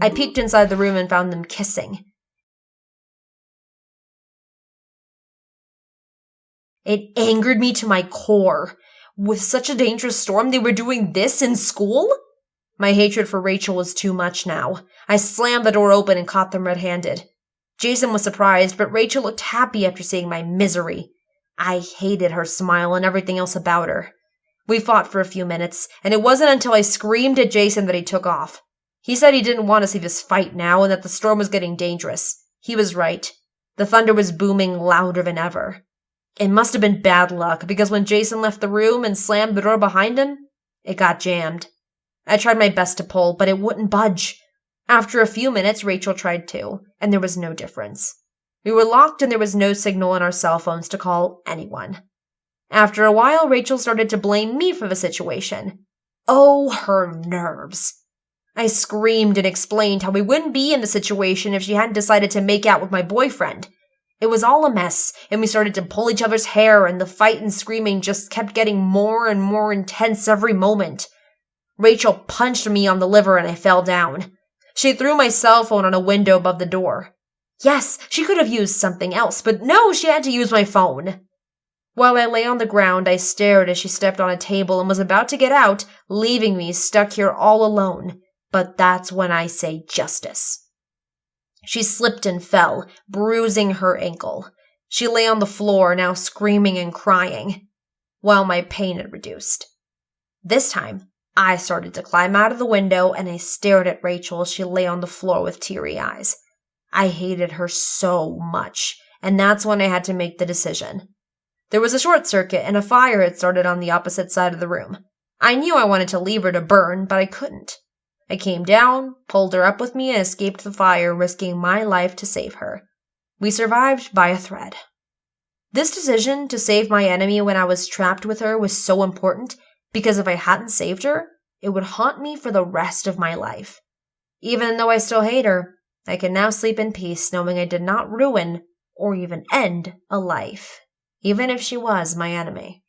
I peeked inside the room and found them kissing. It angered me to my core. With such a dangerous storm, they were doing this in school? My hatred for Rachel was too much now. I slammed the door open and caught them red-handed. Jason was surprised, but Rachel looked happy after seeing my misery. I hated her smile and everything else about her. We fought for a few minutes, and it wasn't until I screamed at Jason that he took off. He said he didn't want to see this fight now and that the storm was getting dangerous. He was right. The thunder was booming louder than ever. It must have been bad luck, because when Jason left the room and slammed the door behind him, it got jammed. I tried my best to pull, but it wouldn't budge. After a few minutes, Rachel tried too, and there was no difference. We were locked and there was no signal on our cell phones to call anyone. After a while, Rachel started to blame me for the situation. Oh, her nerves. I screamed and explained how we wouldn't be in the situation if she hadn't decided to make out with my boyfriend. It was all a mess, and we started to pull each other's hair, and the fight and screaming just kept getting more and more intense every moment. Rachel punched me on the liver and I fell down. She threw my cell phone on a window above the door. Yes, she could have used something else, but no, she had to use my phone. While I lay on the ground, I stared as she stepped on a table and was about to get out, leaving me stuck here all alone. But that's when I say justice. She slipped and fell, bruising her ankle. She lay on the floor, now screaming and crying, while my pain had reduced. This time, I started to climb out of the window, and I stared at Rachel as she lay on the floor with teary eyes. I hated her so much, and that's when I had to make the decision. There was a short circuit, and a fire had started on the opposite side of the room. I knew I wanted to leave her to burn, but I couldn't. I came down, pulled her up with me, and escaped the fire, risking my life to save her. We survived by a thread. This decision to save my enemy when I was trapped with her was so important because if I hadn't saved her, it would haunt me for the rest of my life. Even though I still hate her, I can now sleep in peace knowing I did not ruin or even end a life, even if she was my enemy.